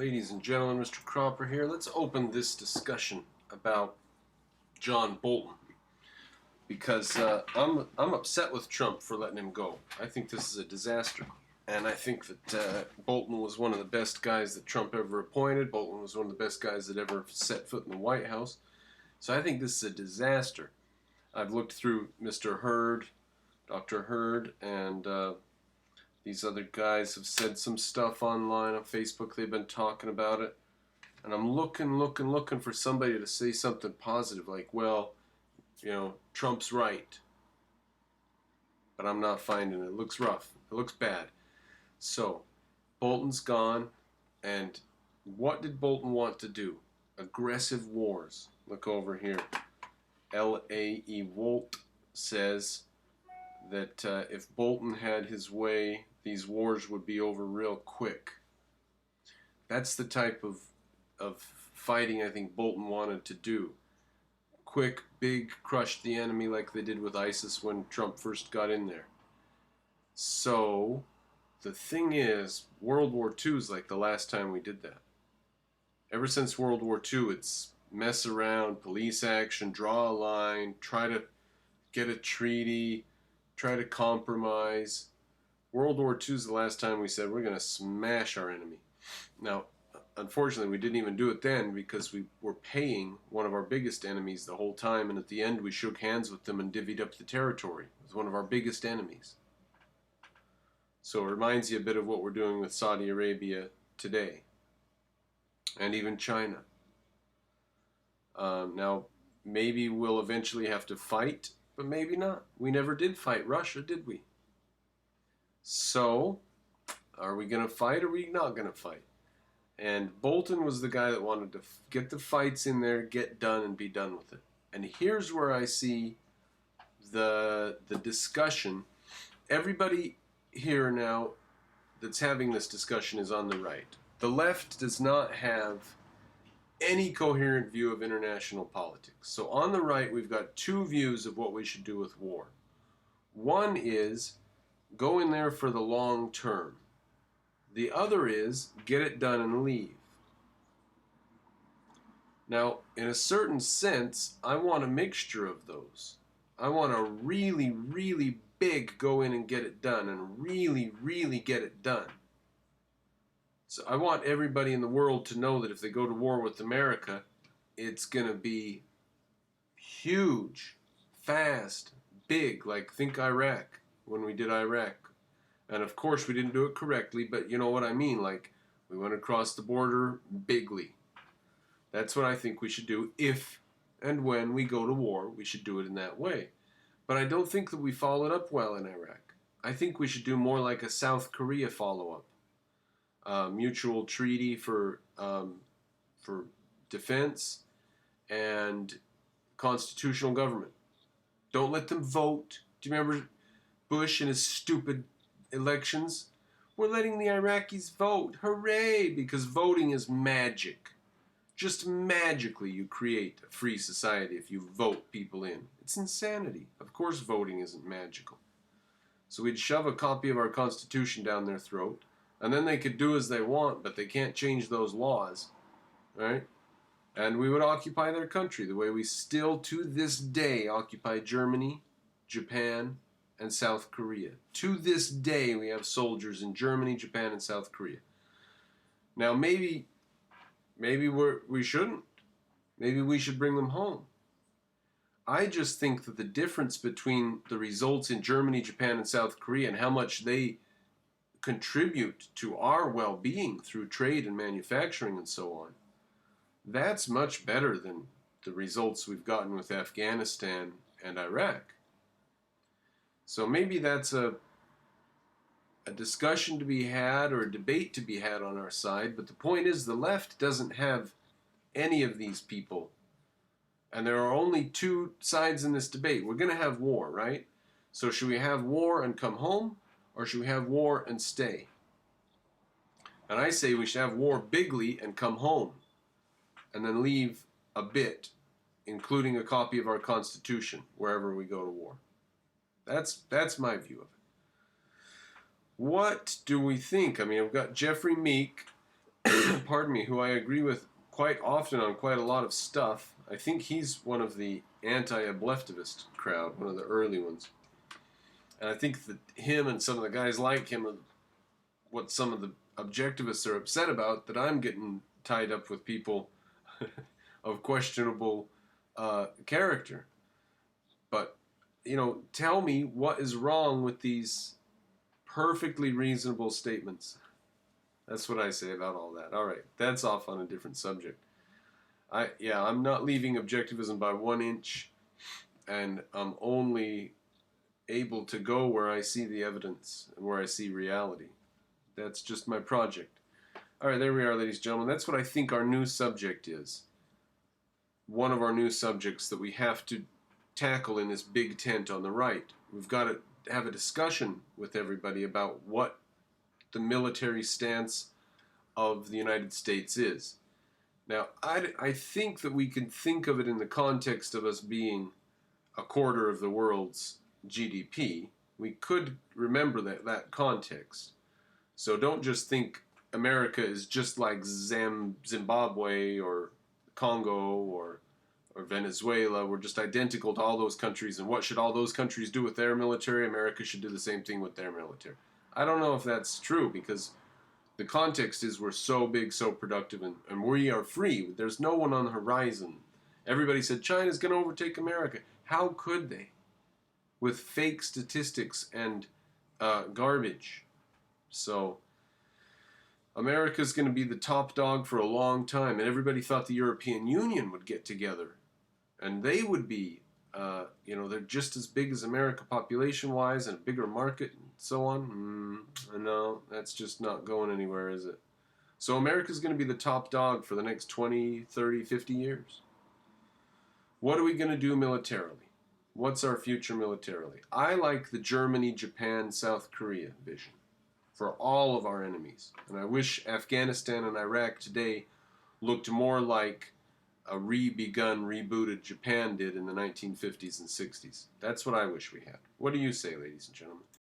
Ladies and gentlemen, MrCropper here. Let's open this discussion about John Bolton because I'm upset with Trump for letting him go. I think this is a disaster, and I think that Bolton was one of the best guys that Trump ever appointed. Bolton was one of the best guys that ever set foot in the White House. So I think this is a disaster. I've looked through Mr. Hurd, Dr. Hurd, and these other guys have said some stuff online on Facebook. They've been talking about it. And I'm looking for somebody to say something positive like, well, Trump's right. But I'm not finding it. It looks rough. It looks bad. So, Bolton's gone. And what did Bolton want to do? Aggressive wars. Look over here. L.A.E. Wolt says that if Bolton had his way, these wars would be over real quick. That's the type of fighting I think Bolton wanted to do. Quick, big, crush the enemy like they did with ISIS when Trump first got in there. So, the thing is, World War II is like the last time we did that. Ever since World War II, it's mess around, police action, draw a line, try to get a treaty, try to compromise. World War II is the last time we said we're going to smash our enemy. Now, unfortunately, we didn't even do it then because we were paying one of our biggest enemies the whole time, and at the end we shook hands with them and divvied up the territory. It was one of our biggest enemies. So it reminds you a bit of what we're doing with Saudi Arabia today, and even China. Now, maybe we'll eventually have to fight, but maybe not. We never did fight Russia, did we? So, are we going to fight or are we not going to fight? And Bolton was the guy that wanted to get the fights in there, get done, and be done with it. And here's where I see the discussion. Everybody here now that's having this discussion is on the right. The left does not have any coherent view of international politics. So on the right, we've got two views of what we should do with war. One is go in there for the long term. The other is get it done and leave. Now, in a certain sense, I want a mixture of those. I want a really, really big go in and get it done, and really, really get it done. So I want everybody in the world to know that if they go to war with America, it's going to be huge, fast, big, like think Iraq when we did Iraq. And of course we didn't do it correctly, but you know what I mean, like we went across the border bigly. That's what I think we should do. If and when we go to war, we should do it in that way. But I don't think that we followed up well in Iraq. I think we should do more like a South Korea follow-up. Mutual treaty for defense and constitutional government. Don't let them vote. Do you remember Bush and his stupid elections? We're letting the Iraqis vote. Hooray! Because voting is magic. Just magically you create a free society if you vote people in. It's insanity. Of course voting isn't magical. So we'd shove a copy of our Constitution down their throat, and then they could do as they want, but they can't change those laws, right? And we would occupy their country the way we still, to this day, occupy Germany, Japan, and South Korea. To this day, we have soldiers in Germany, Japan, and South Korea. Now, maybe we shouldn't. Maybe we should bring them home. I just think that the difference between the results in Germany, Japan, and South Korea and how much they contribute to our well-being through trade and manufacturing and so on, that's much better than the results we've gotten with Afghanistan and Iraq. So maybe that's a discussion to be had or a debate to be had on our side, but the point is the left doesn't have any of these people. And there are only two sides in this debate. We're going to have war, right? So should we have war and come home, or should we have war and stay? And I say we should have war bigly and come home, and then leave a bit, including a copy of our Constitution, wherever we go to war. That's my view of it. What do we think? I mean, we've got Jeffrey Meek pardon me, who I agree with quite often on quite a lot of stuff. I think he's one of the anti-ablectivist crowd, one of the early ones. And I think that him and some of the guys like him are what some of the objectivists are upset about, that I'm getting tied up with people of questionable character. But, tell me what is wrong with these perfectly reasonable statements. That's what I say about all that. All right, that's off on a different subject. I'm not leaving objectivism by 1 inch, and I'm only able to go where I see the evidence and where I see reality. That's just my project. All right, there we are, ladies and gentlemen. That's what I think our new subject is. One of our new subjects that we have to tackle in this big tent on the right. We've got to have a discussion with everybody about what the military stance of the United States is. Now, I think that we can think of it in the context of us being a quarter of the world's GDP. We could remember that context. So don't just think America is just like Zimbabwe or Congo or Venezuela. We're just identical to all those countries, and what should all those countries do with their military? America should do the same thing with their military. I don't know if that's true, because the context is we're so big, so productive, and we are free. There's no one on the horizon. Everybody said China's going to overtake America. How could they? With fake statistics and garbage. So America's going to be the top dog for a long time, and everybody thought the European Union would get together, and they would be, they're just as big as America population-wise and a bigger market and so on. No, that's just not going anywhere, is it? So America's going to be the top dog for the next 20, 30, 50 years. What are we going to do militarily? What's our future militarily? I like the Germany, Japan, South Korea vision for all of our enemies. And I wish Afghanistan and Iraq today looked more like a rebooted Japan did in the 1950s and 60s. That's what I wish we had. What do you say, ladies and gentlemen?